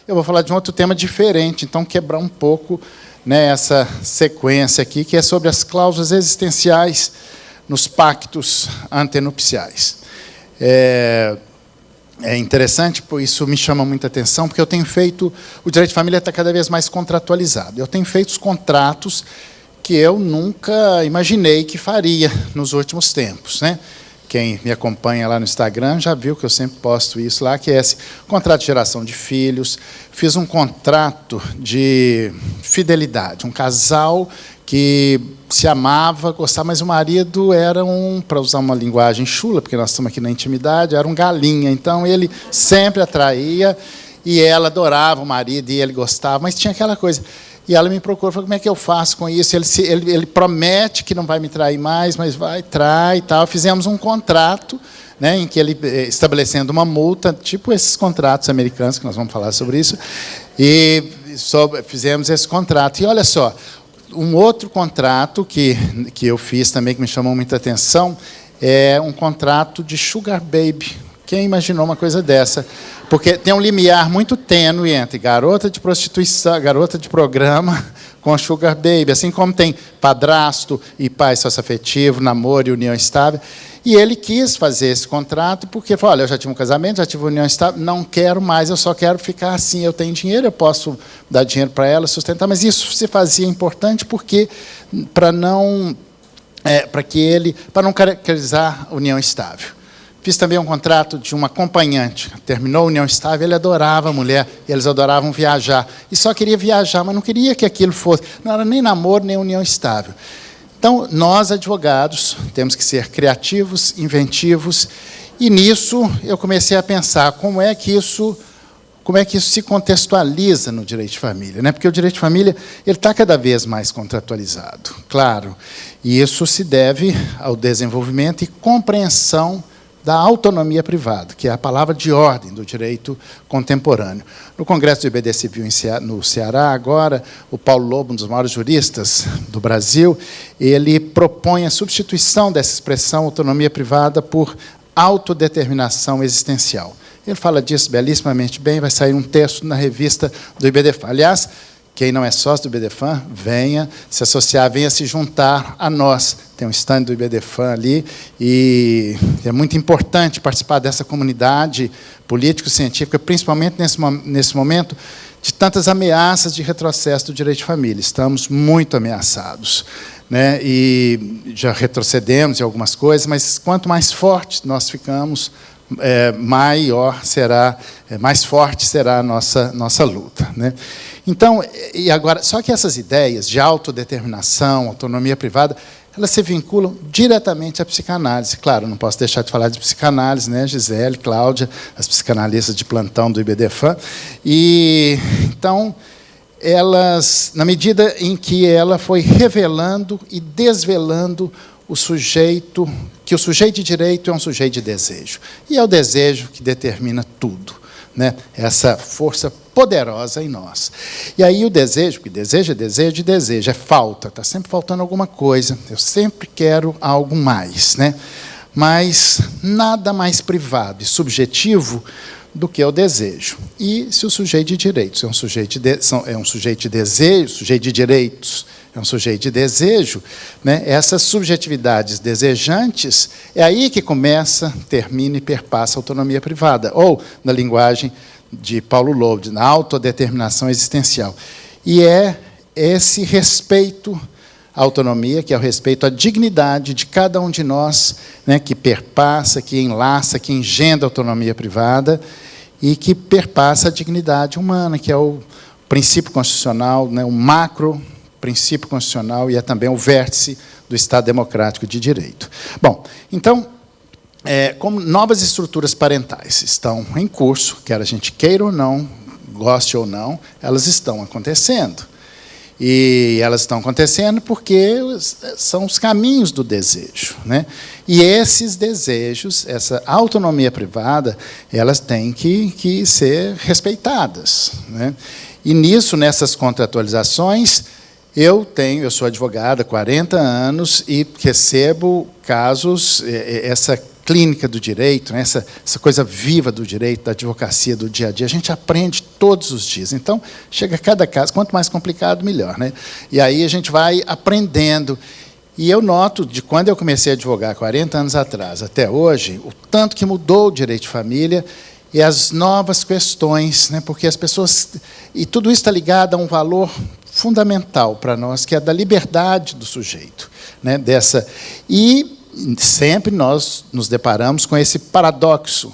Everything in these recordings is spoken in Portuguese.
eu vou falar de um outro tema diferente, então quebrar um pouco, né, essa sequência aqui, que é sobre as cláusulas existenciais nos pactos antenupciais. É interessante, isso me chama muita atenção, porque eu tenho feito, o direito de família está cada vez mais contratualizado. Eu tenho feito os contratos que eu nunca imaginei que faria nos últimos tempos, né? Quem me acompanha lá no Instagram já viu que eu sempre posto isso lá, que é esse contrato de geração de filhos. Fiz um contrato de fidelidade, um casal que se amava, gostava, mas o marido era para usar uma linguagem chula, porque nós estamos aqui na intimidade, era um galinha. Então, ele sempre atraía, e ela adorava o marido, e ele gostava, mas tinha aquela coisa. E ela me procurou, falou, como é que eu faço com isso? Ele promete que não vai me trair mais, mas vai, trai e tal. Fizemos um contrato, né, em que ele, estabelecendo uma multa, tipo esses contratos americanos, que nós vamos falar sobre isso, e fizemos esse contrato. E olha só, um outro contrato que eu fiz também, que me chamou muita atenção, é um contrato de sugar baby. Quem imaginou uma coisa dessa? Porque tem um limiar muito tênue entre garota de prostituição, garota de programa com sugar baby, assim como tem padrasto e pai socioafetivo, namoro e união estável. E ele quis fazer esse contrato porque falou, olha, eu já tive um casamento, já tive uma união estável, não quero mais, eu só quero ficar assim, eu tenho dinheiro, eu posso dar dinheiro para ela, sustentar, mas isso se fazia importante porque para não caracterizar a união estável. Fiz também um contrato de um acompanhante. Terminou a união estável, ele adorava a mulher, eles adoravam viajar. E só queria viajar, mas não queria que aquilo fosse. Não era nem namoro, nem união estável. Então, nós, advogados, temos que ser criativos, inventivos. E, nisso, eu comecei a pensar como é que isso se contextualiza no direito de família, né? Porque o direito de família está cada vez mais contratualizado, claro. E isso se deve ao desenvolvimento e compreensão da autonomia privada, que é a palavra de ordem do direito contemporâneo. No Congresso do IBD Civil no Ceará, agora, o Paulo Lobo, um dos maiores juristas do Brasil, ele propõe a substituição dessa expressão autonomia privada por autodeterminação existencial. Ele fala disso belíssimamente bem, vai sair um texto na revista do IBDFAM. Aliás, quem não é sócio do IBDFAM, venha se associar, venha se juntar a nós. Tem um stand do IBDFAM ali, e é muito importante participar dessa comunidade político-científica, principalmente nesse momento de tantas ameaças de retrocesso do direito de família. Estamos muito ameaçados, né? E já retrocedemos em algumas coisas, mas quanto mais fortes nós ficamos, mais forte será a nossa luta, né? Então, e agora, só que essas ideias de autodeterminação, autonomia privada, elas se vinculam diretamente à psicanálise. Claro, não posso deixar de falar de psicanálise, né, Gisele, Cláudia, as psicanalistas de plantão do IBDFAM. E, então, elas, na medida em que ela foi revelando e desvelando que o sujeito de direito é um sujeito de desejo. E é o desejo que determina tudo, né? Essa força poderosa em nós. E aí o desejo, porque desejo é desejo, e desejo é falta, está sempre faltando alguma coisa, eu sempre quero algo mais, né? Mas nada mais privado e subjetivo do que o desejo. E se o sujeito de direitos é um sujeito de desejo, sujeito de direitos é um sujeito de desejo, né? Essas subjetividades desejantes, é aí que começa, termina e perpassa a autonomia privada, ou, na linguagem de Paulo Lobo, na autodeterminação existencial. E é esse respeito à autonomia, que é o respeito à dignidade de cada um de nós, né, que perpassa, que enlaça, que engendra a autonomia privada e que perpassa a dignidade humana, que é o princípio constitucional, né, o macro princípio constitucional, e é também o vértice do Estado democrático de direito. Bom, então, como novas estruturas parentais estão em curso, quer a gente queira ou não, goste ou não, elas estão acontecendo. E elas estão acontecendo porque são os caminhos do desejo, né? E esses desejos, essa autonomia privada, elas têm que ser respeitadas, né? E nisso, nessas contratualizações, eu sou advogada há 40 anos e recebo casos, essa clínica do direito, né, essa coisa viva do direito, da advocacia, do dia a dia, a gente aprende todos os dias. Então, chega a cada caso, quanto mais complicado, melhor, né? E aí a gente vai aprendendo. E eu noto, de quando eu comecei a advogar 40 anos atrás até hoje, o tanto que mudou o direito de família e as novas questões, né, porque as pessoas... E tudo isso está ligado a um valor fundamental para nós, que é da liberdade do sujeito, né, e sempre nós nos deparamos com esse paradoxo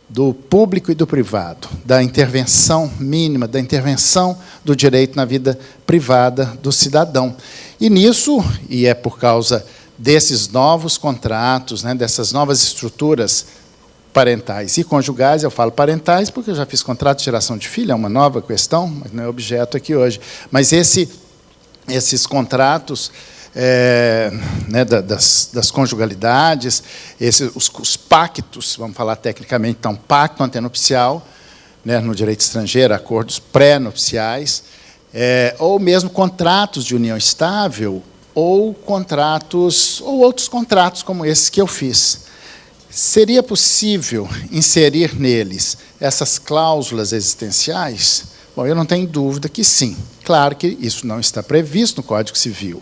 do público e do privado, da intervenção mínima, da intervenção do direito na vida privada do cidadão. E nisso, e é por causa desses novos contratos, né, dessas novas estruturas parentais e conjugais, eu falo parentais porque eu já fiz contrato de geração de filho, é uma nova questão, mas não é objeto aqui hoje. Mas esses contratos né, das conjugalidades, os pactos, vamos falar tecnicamente, então, pacto antenupcial, né, no direito estrangeiro, acordos pré-nupciais, ou mesmo contratos de união estável, ou outros contratos como esses que eu fiz. Seria possível inserir neles essas cláusulas existenciais? Bom, eu não tenho dúvida que sim. Claro que isso não está previsto no Código Civil,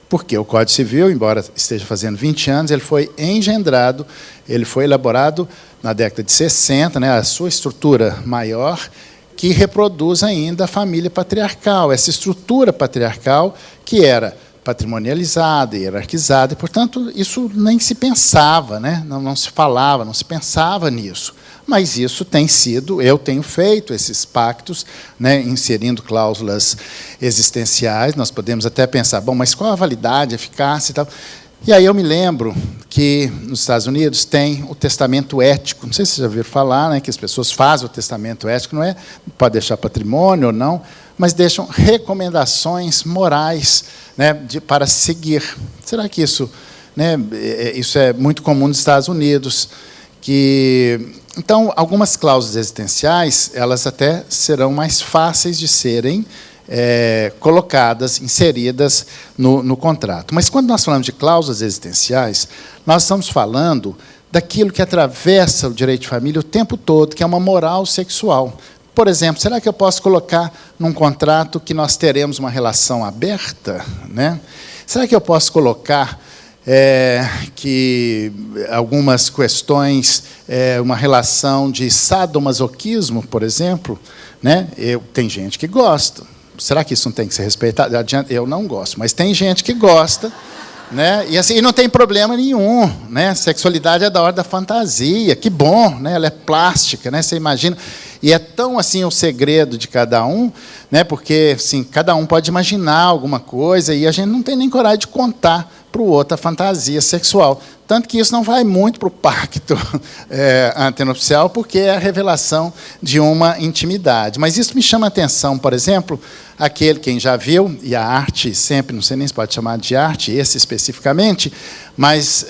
porque o Código Civil, embora esteja fazendo 20 anos, ele foi engendrado, ele foi elaborado na década de 60, né, a sua estrutura maior, que reproduz ainda a família patriarcal, essa estrutura patriarcal que era patrimonializada, hierarquizada, e, portanto, isso nem se pensava, né? Não se falava, não se pensava nisso. Mas isso tem sido, eu tenho feito esses pactos, né, inserindo cláusulas existenciais. Nós podemos até pensar, bom, mas qual a validade, a eficácia e tal? E aí eu me lembro que nos Estados Unidos tem o testamento ético. Não sei se vocês já ouviram falar, né, que as pessoas fazem o testamento ético, não é pode deixar patrimônio ou não, mas deixam recomendações morais, né, para seguir. Será que isso, né, isso é muito comum nos Estados Unidos? Então, algumas cláusulas existenciais, elas até serão mais fáceis de serem colocadas, inseridas no contrato. Mas, quando nós falamos de cláusulas existenciais, nós estamos falando daquilo que atravessa o direito de família o tempo todo, que é uma moral sexual. Por exemplo, será que eu posso colocar num contrato que nós teremos uma relação aberta, né? Será que eu posso colocar que algumas questões, uma relação de sadomasoquismo, por exemplo, né? Tem gente que gosta. Será que isso não tem que ser respeitado? Eu não gosto, mas tem gente que gosta, né? E assim, não tem problema nenhum, né? Sexualidade é da hora da fantasia, que bom, né? Ela é plástica, né? Você imagina. E é tão assim o segredo de cada um, né? Porque assim, cada um pode imaginar alguma coisa e a gente não tem nem coragem de contar para o outro a fantasia sexual. Tanto que isso não vai muito para o pacto antenupcial, porque é a revelação de uma intimidade. Mas isso me chama a atenção, por exemplo, quem já viu, e a arte sempre, não sei nem se pode chamar de arte, esse especificamente, mas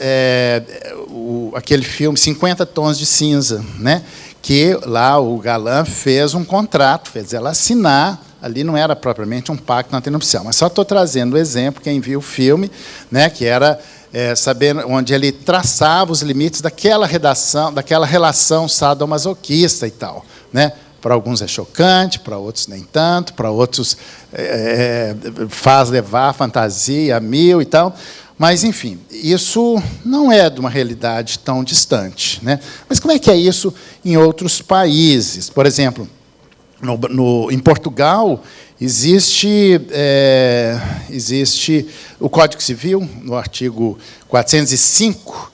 aquele filme 50 Tons de Cinza, né? Que lá o galã fez um contrato, fez ela assinar. Ali não era propriamente um pacto antenupcial, mas só estou trazendo o exemplo, quem viu o filme, né, que era sabendo onde ele traçava os limites daquela relação sadomasoquista e tal, né? Para alguns é chocante, para outros nem tanto, para outros faz levar a fantasia a mil e tal. Mas, enfim, isso não é de uma realidade tão distante, né? Mas como é que é isso em outros países? Por exemplo, em Portugal, existe o Código Civil, no artigo 405,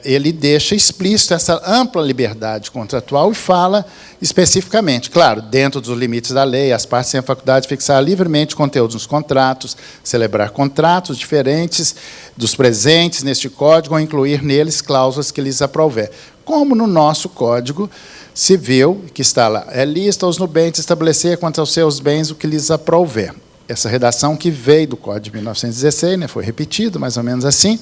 ele deixa explícito essa ampla liberdade contratual e fala especificamente, claro, dentro dos limites da lei, as partes têm a faculdade de fixar livremente conteúdos nos contratos, celebrar contratos diferentes dos presentes neste código ou incluir neles cláusulas que lhes aprouver. Como no nosso Código Civil, que está lá, lista aos nubentes estabelecer quanto aos seus bens o que lhes aprouver. Essa redação que veio do Código de 1916, né, foi repetido, mais ou menos assim.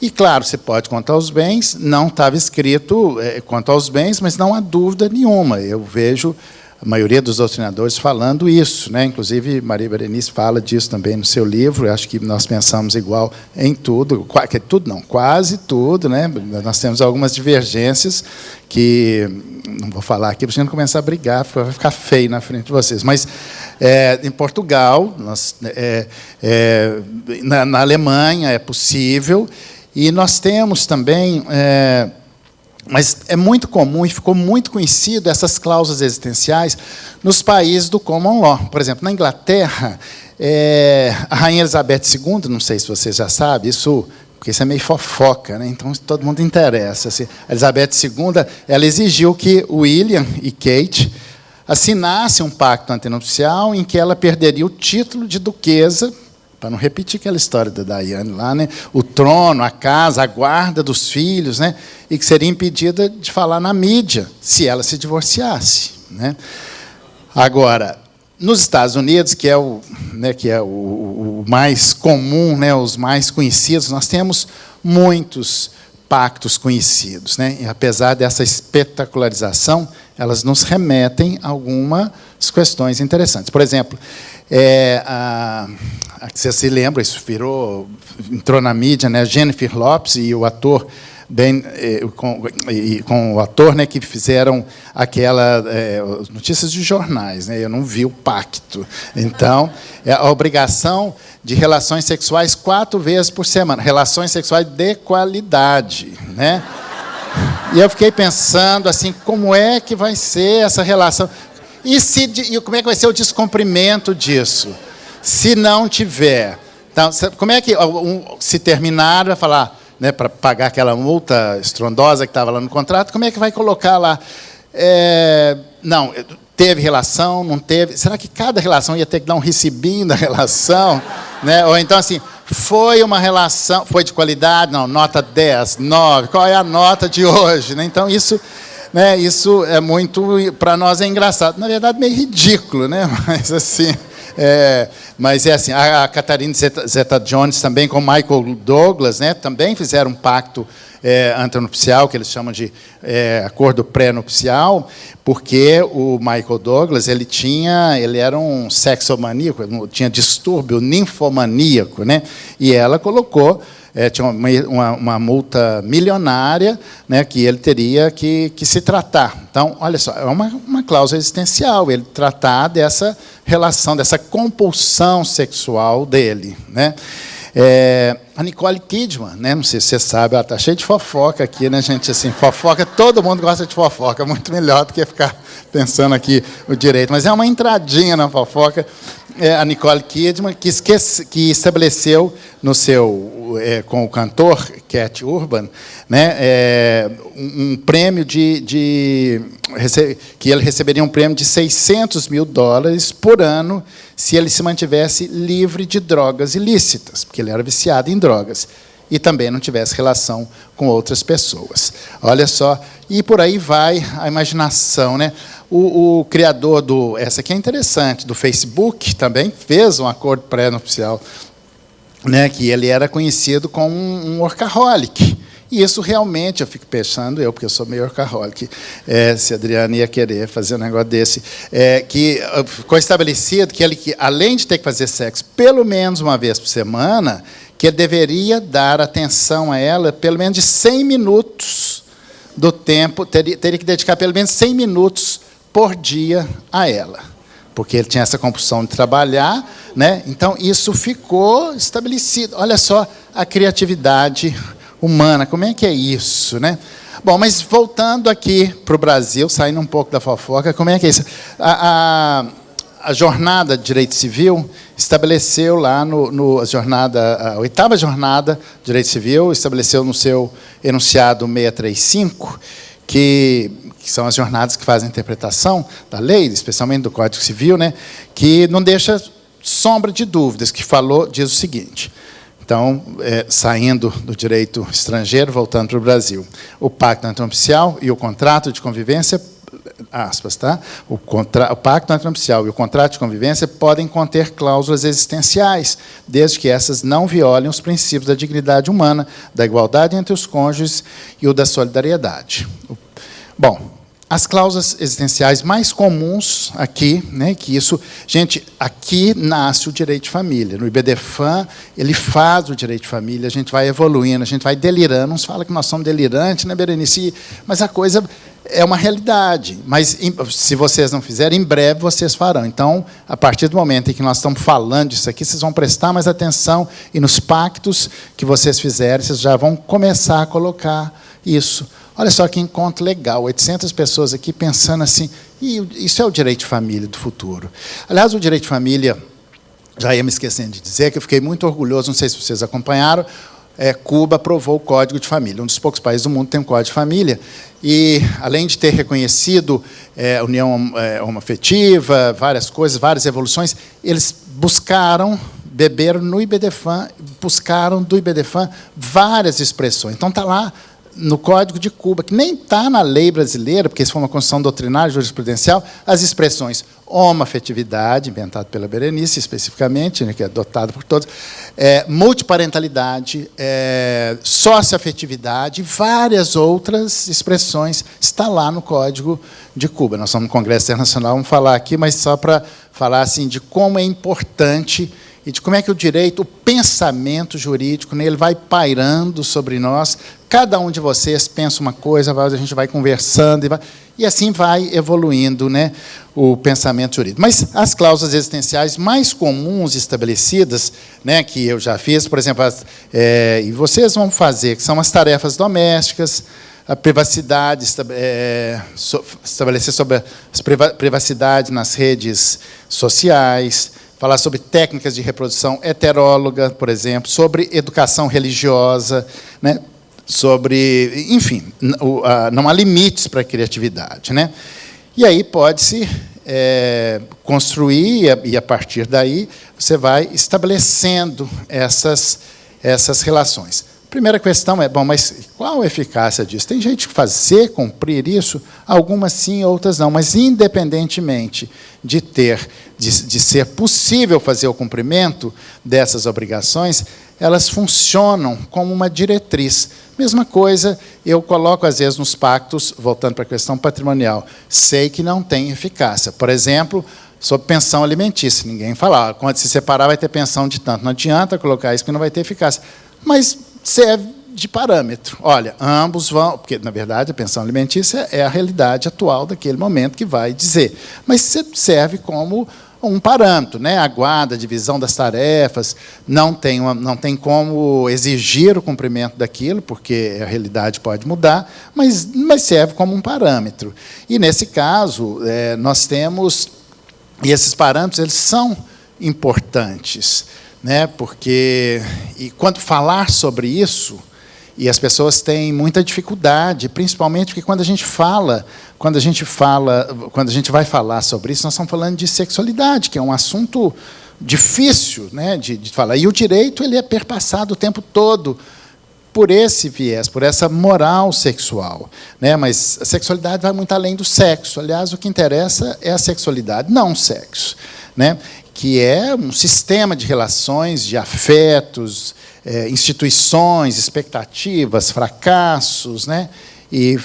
E, claro, você pode contar os bens, não estava escrito quanto aos bens, mas não há dúvida nenhuma. Eu vejo a maioria dos doutrinadores falando isso, né? Inclusive, Maria Berenice fala disso também no seu livro. Eu acho que nós pensamos igual em tudo, tudo não, quase tudo, né? Nós temos algumas divergências que não vou falar aqui para a gente não começar a brigar, vai ficar feio na frente de vocês. Mas em Portugal, na Alemanha é possível, e nós temos também. Mas é muito comum e ficou muito conhecido essas cláusulas existenciais nos países do common law. Por exemplo, na Inglaterra, a Rainha Elizabeth II, não sei se vocês já sabem, porque isso é meio fofoca, né? Então todo mundo interessa. Assim, a Elizabeth II, ela exigiu que William e Kate assinassem um pacto antenupcial em que ela perderia o título de duquesa, para não repetir aquela história da Diane lá, né? O trono, a casa, a guarda dos filhos, né? E que seria impedida de falar na mídia se ela se divorciasse, né? Agora, nos Estados Unidos, que é o mais comum, né? Os mais conhecidos, nós temos muitos pactos conhecidos, né? E, apesar dessa espetacularização, elas nos remetem a algumas questões interessantes. Por exemplo, você se lembra, isso entrou na mídia, né? Jennifer Lopez e o ator com o ator, né, que fizeram notícias de jornais, né? Eu não vi o pacto. Então, a obrigação de relações sexuais 4 vezes por semana, relações sexuais de qualidade, né? E eu fiquei pensando assim, como é que vai ser essa relação? E como é que vai ser o descumprimento disso? Se não tiver. Então, como é que, se terminar, vai falar, né, para pagar aquela multa estrondosa que estava lá no contrato, como é que vai colocar lá? Não, teve relação, não teve. Será que cada relação ia ter que dar um recibinho da relação? Né? Ou então, assim, foi uma relação, foi de qualidade? Não, nota 10, 9, qual é a nota de hoje? Né? Então, isso é muito, para nós é engraçado. Na verdade, meio ridículo, né? Mas assim... mas é assim, a Catherine Zeta-Jones também com Michael Douglas, né, também fizeram um pacto antenupcial, que eles chamam de acordo pré-nupcial, porque o Michael Douglas ele era um sexomaníaco, tinha distúrbio ninfomaníaco, né, e ela colocou tinha uma multa milionária, né, que ele teria que se tratar. Então, olha só, é uma cláusula existencial, ele tratar dessa relação, dessa compulsão sexual dele, né? A Nicole Kidman, né, não sei se você sabe, ela está cheia de fofoca aqui, né, gente? Assim, fofoca, todo mundo gosta de fofoca, muito melhor do que ficar pensando aqui o direito. Mas é uma entradinha na fofoca. A Nicole Kidman, que estabeleceu no com o cantor Cat Urban, né, um prêmio que ele receberia um prêmio de $600 mil por ano se ele se mantivesse livre de drogas ilícitas, porque ele era viciado em drogas, e também não tivesse relação com outras pessoas. Olha só, e por aí vai a imaginação, né? O criador essa aqui é interessante, do Facebook, também fez um acordo pré-nupcial, né, que ele era conhecido como um workaholic. E isso realmente, eu fico pensando, porque eu sou meio workaholic, se a Adriana ia querer fazer um negócio desse, que ficou estabelecido que ele, além de ter que fazer sexo pelo menos uma vez por semana, que ele deveria dar atenção a ela pelo menos de 100 minutos do tempo, teria que dedicar pelo menos 100 minutos por dia a ela, porque ele tinha essa compulsão de trabalhar, né? Então, isso ficou estabelecido. Olha só a criatividade humana, como é que é isso, né? Bom, mas voltando aqui para o Brasil, saindo um pouco da fofoca, como é que é isso? A jornada de direito civil estabeleceu lá a 8ª jornada de direito civil, estabeleceu no seu enunciado 635, que são as jornadas que fazem a interpretação da lei, especialmente do Código Civil, né, que não deixa sombra de dúvidas, que diz o seguinte. Então, saindo do direito estrangeiro, voltando para o Brasil, o pacto antenupcial e o contrato de convivência, aspas, tá? O pacto antenupcial e o contrato de convivência podem conter cláusulas existenciais, desde que essas não violem os princípios da dignidade humana, da igualdade entre os cônjuges e o da solidariedade. Bom, as cláusulas existenciais mais comuns aqui, né, que isso, gente, aqui nasce o direito de família. No IBDFAM, ele faz o direito de família, a gente vai evoluindo, a gente vai delirando. Uns falam que nós somos delirantes, né, Berenice? Mas a coisa é uma realidade. Mas, se vocês não fizerem, em breve vocês farão. Então, a partir do momento em que nós estamos falando disso aqui, vocês vão prestar mais atenção e nos pactos que vocês fizerem, vocês já vão começar a colocar isso. Olha só que encontro legal, 800 pessoas aqui pensando assim, e isso é o direito de família do futuro. Aliás, o direito de família, já ia me esquecendo de dizer, que eu fiquei muito orgulhoso, não sei se vocês acompanharam, Cuba aprovou o Código de Família, um dos poucos países do mundo que tem um Código de Família, e, além de ter reconhecido a união homoafetiva, várias coisas, várias evoluções, eles buscaram, beberam no IBDFAM, buscaram do IBDFAM várias expressões. Então, está lá, no Código de Cuba, que nem está na lei brasileira, porque isso foi uma construção doutrinária jurisprudencial, as expressões homoafetividade, inventado pela Berenice especificamente, né, que é adotado por todos, multiparentalidade, socioafetividade, várias outras expressões, está lá no Código de Cuba. Nós estamos no Congresso Internacional, vamos falar aqui, mas só para falar assim, de como é importante e de como é que o direito, o pensamento jurídico, né, ele vai pairando sobre nós. Cada um de vocês pensa uma coisa, a gente vai conversando, e assim vai evoluindo, né, o pensamento jurídico. Mas as cláusulas existenciais mais comuns estabelecidas, né, que eu já fiz, por exemplo, e vocês vão fazer, que são as tarefas domésticas, a privacidade, estabelecer sobre a privacidade nas redes sociais, falar sobre técnicas de reprodução heteróloga, por exemplo, sobre educação religiosa, né? Sobre, enfim, não há limites para a criatividade, né? E aí pode-se construir, e a partir daí você vai estabelecendo essas relações. Primeira questão é, bom, mas qual a eficácia disso? Tem gente que fazer, cumprir isso, algumas sim, outras não, mas independentemente de ser possível fazer o cumprimento dessas obrigações, elas funcionam como uma diretriz. Mesma coisa, eu coloco, às vezes, nos pactos, voltando para a questão patrimonial, sei que não tem eficácia. Por exemplo, sobre pensão alimentícia. Ninguém fala, quando se separar vai ter pensão de tanto. Não adianta colocar isso, porque não vai ter eficácia. Mas serve de parâmetro. Olha, ambos vão... Porque, na verdade, a pensão alimentícia é a realidade atual daquele momento que vai dizer. Mas serve como um parâmetro, né? A guarda, a divisão das tarefas, não tem como exigir o cumprimento daquilo, porque a realidade pode mudar, mas serve como um parâmetro. E, nesse caso, nós temos... E esses parâmetros, eles são importantes, né? Porque, e quando falar sobre isso, e as pessoas têm muita dificuldade, principalmente porque quando a gente vai falar sobre isso, nós estamos falando de sexualidade, que é um assunto difícil, né, de falar. E o direito ele é perpassado o tempo todo por esse viés, por essa moral sexual, né? Mas a sexualidade vai muito além do sexo. Aliás, o que interessa é a sexualidade, não o sexo, né? Que é um sistema de relações, de afetos, instituições, expectativas, fracassos, né? E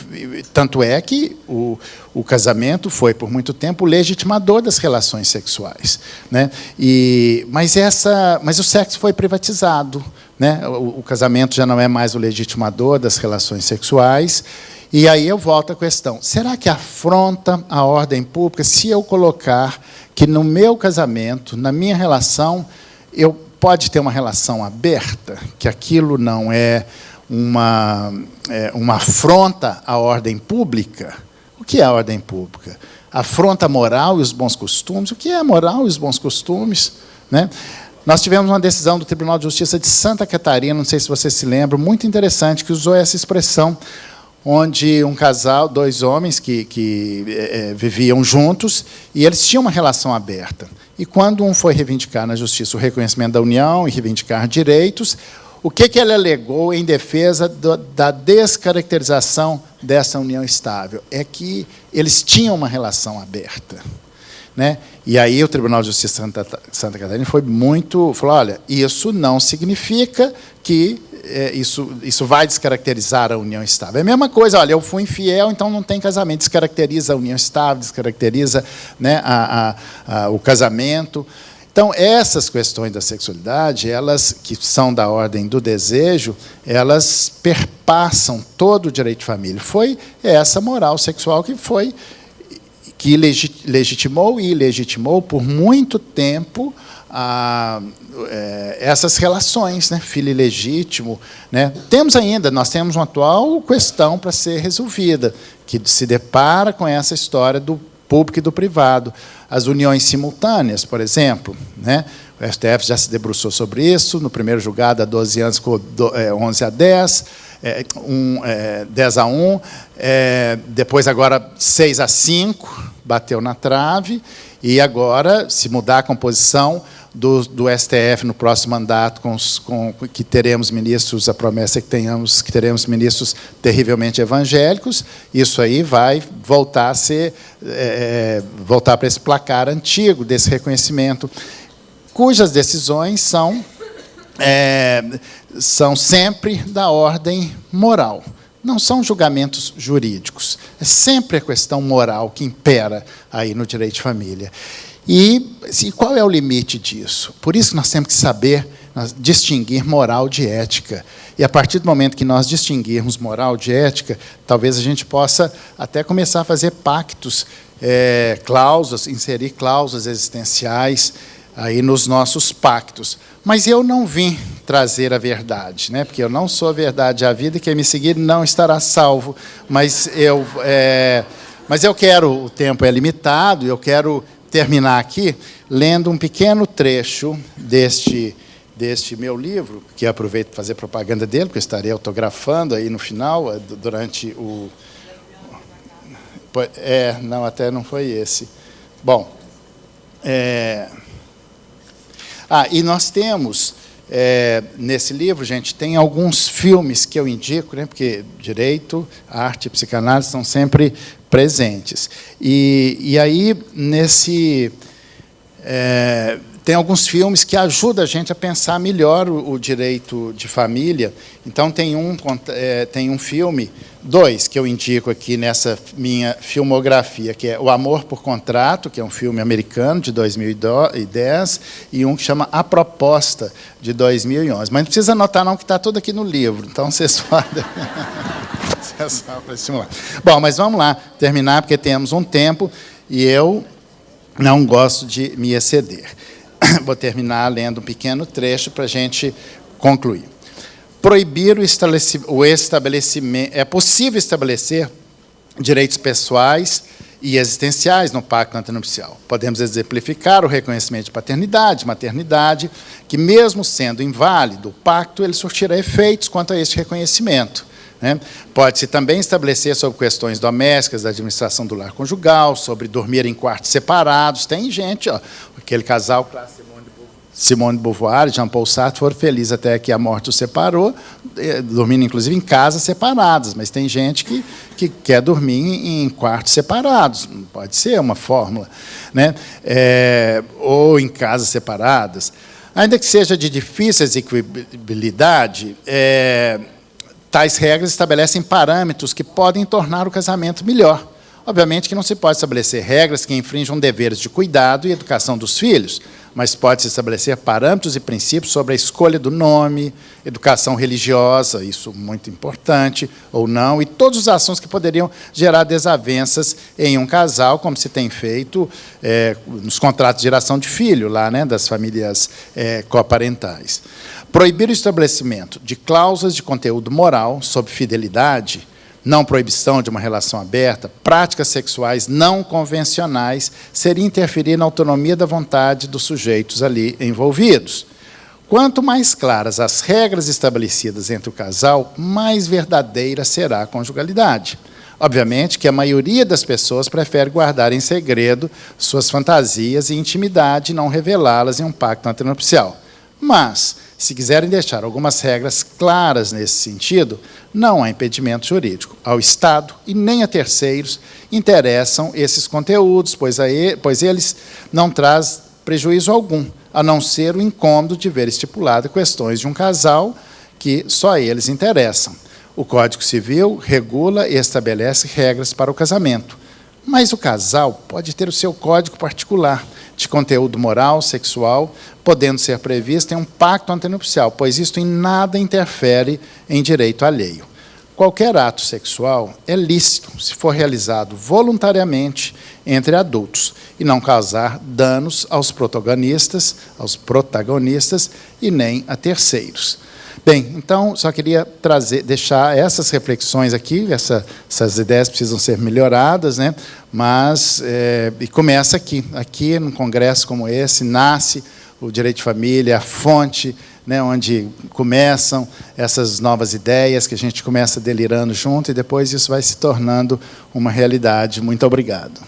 tanto é que o casamento foi, por muito tempo, o legitimador das relações sexuais, né? Mas o sexo foi privatizado, né? O casamento já não é mais o legitimador das relações sexuais. E aí eu volto à questão, será que afronta a ordem pública se eu colocar que no meu casamento, na minha relação, pode ter uma relação aberta, que aquilo não é uma afronta à ordem pública? O que é a ordem pública? Afronta a moral e os bons costumes? O que é a moral e os bons costumes, né? Nós tivemos uma decisão do Tribunal de Justiça de Santa Catarina, não sei se vocês se lembram, muito interessante, que usou essa expressão, onde um casal, dois homens que viviam juntos, e eles tinham uma relação aberta. E quando um foi reivindicar na justiça o reconhecimento da união e reivindicar direitos, o que ele alegou em defesa da descaracterização dessa união estável? É que eles tinham uma relação aberta, né? E aí o Tribunal de Justiça de Santa Catarina falou, olha, isso não significa que isso vai descaracterizar a união estável. É a mesma coisa, olha, eu fui infiel, então não tem casamento. Descaracteriza a união estável, descaracteriza, né, o casamento. Então, essas questões da sexualidade, elas que são da ordem do desejo, elas perpassam todo o direito de família. Foi essa moral sexual que legitimou e ilegitimou por muito tempo essas relações, né? Filho ilegítimo, né? Nós temos uma atual questão para ser resolvida, que se depara com essa história do público e do privado. As uniões simultâneas, por exemplo, né? O STF já se debruçou sobre isso, no primeiro julgado, há 12 anos, ficou 11-10, 10-1, depois agora 6-5, bateu na trave, e agora, se mudar a composição do STF no próximo mandato, que teremos ministros, a promessa é que teremos ministros terrivelmente evangélicos, isso aí vai voltar a ser, voltar para esse placar antigo desse reconhecimento, cujas decisões são sempre da ordem moral. Não são julgamentos jurídicos. É sempre a questão moral que impera aí no direito de família. E qual é o limite disso? Por isso que nós temos que saber distinguir moral de ética. E, a partir do momento que nós distinguirmos moral de ética, talvez a gente possa até começar a fazer pactos, cláusulas, inserir cláusulas existenciais aí nos nossos pactos. Mas eu não vim trazer a verdade, né? Porque eu não sou a verdade à vida, e quem me seguir não estará salvo. Mas eu quero, o tempo é limitado, eu quero terminar aqui lendo um pequeno trecho deste meu livro, que aproveito para fazer propaganda dele, porque eu estarei autografando aí no final, durante o... não, até não foi esse. Bom, e nós temos, nesse livro, gente, tem alguns filmes que eu indico, né, porque direito, arte e psicanálise estão sempre presentes. E aí, tem alguns filmes que ajudam a gente a pensar melhor o direito de família. Então, tem um filme, dois, que eu indico aqui nessa minha filmografia, que é O Amor por Contrato, que é um filme americano, de 2010, e um que chama A Proposta, de 2011. Mas não precisa anotar, não, que está tudo aqui no livro. Então, vocês podem... Bom, mas vamos lá terminar, porque temos um tempo, e eu não gosto de me exceder. Vou terminar lendo um pequeno trecho para a gente concluir. Proibir o estabelecimento... É possível estabelecer direitos pessoais e existenciais no pacto antenupcial. Podemos exemplificar o reconhecimento de paternidade, maternidade, que, mesmo sendo inválido, o pacto ele surtirá efeitos quanto a este reconhecimento. Né? Pode-se também estabelecer sobre questões domésticas, da administração do lar conjugal, sobre dormir em quartos separados. Tem gente, aquele casal clássico, Simone de Beauvoir e Jean-Paul Sartre foram felizes até que a morte os separou, dormindo, inclusive, em casas separadas. Mas tem gente que quer dormir em quartos separados. Pode ser uma fórmula. Né? Ou em casas separadas. Ainda que seja de difícil execuibilidade, tais regras estabelecem parâmetros que podem tornar o casamento melhor. Obviamente que não se pode estabelecer regras que infringam deveres de cuidado e educação dos filhos, mas pode-se estabelecer parâmetros e princípios sobre a escolha do nome, educação religiosa, isso muito importante, ou não, e todos os assuntos que poderiam gerar desavenças em um casal, como se tem feito nos contratos de geração de filho, lá, né, das famílias coparentais. Proibir o estabelecimento de cláusulas de conteúdo moral sobre fidelidade, não proibição de uma relação aberta, práticas sexuais não convencionais, seria interferir na autonomia da vontade dos sujeitos ali envolvidos. Quanto mais claras as regras estabelecidas entre o casal, mais verdadeira será a conjugalidade. Obviamente que a maioria das pessoas prefere guardar em segredo suas fantasias e intimidade e não revelá-las em um pacto antenupcial. Mas, se quiserem deixar algumas regras claras nesse sentido, não há impedimento jurídico. Ao Estado e nem a terceiros interessam esses conteúdos, pois eles não trazem prejuízo algum, a não ser o incômodo de ver estipulado questões de um casal que só eles interessam. O Código Civil regula e estabelece regras para o casamento, mas o casal pode ter o seu código particular, de conteúdo moral, sexual, podendo ser previsto em um pacto antenupcial, pois isto em nada interfere em direito alheio. Qualquer ato sexual é lícito se for realizado voluntariamente entre adultos e não causar danos aos protagonistas e nem a terceiros. Bem, então, só queria deixar essas reflexões aqui, essas ideias precisam ser melhoradas, né? Mas, e começa aqui num congresso como esse, nasce o direito de família, a fonte, né, onde começam essas novas ideias, que a gente começa delirando junto, e depois isso vai se tornando uma realidade. Muito obrigado.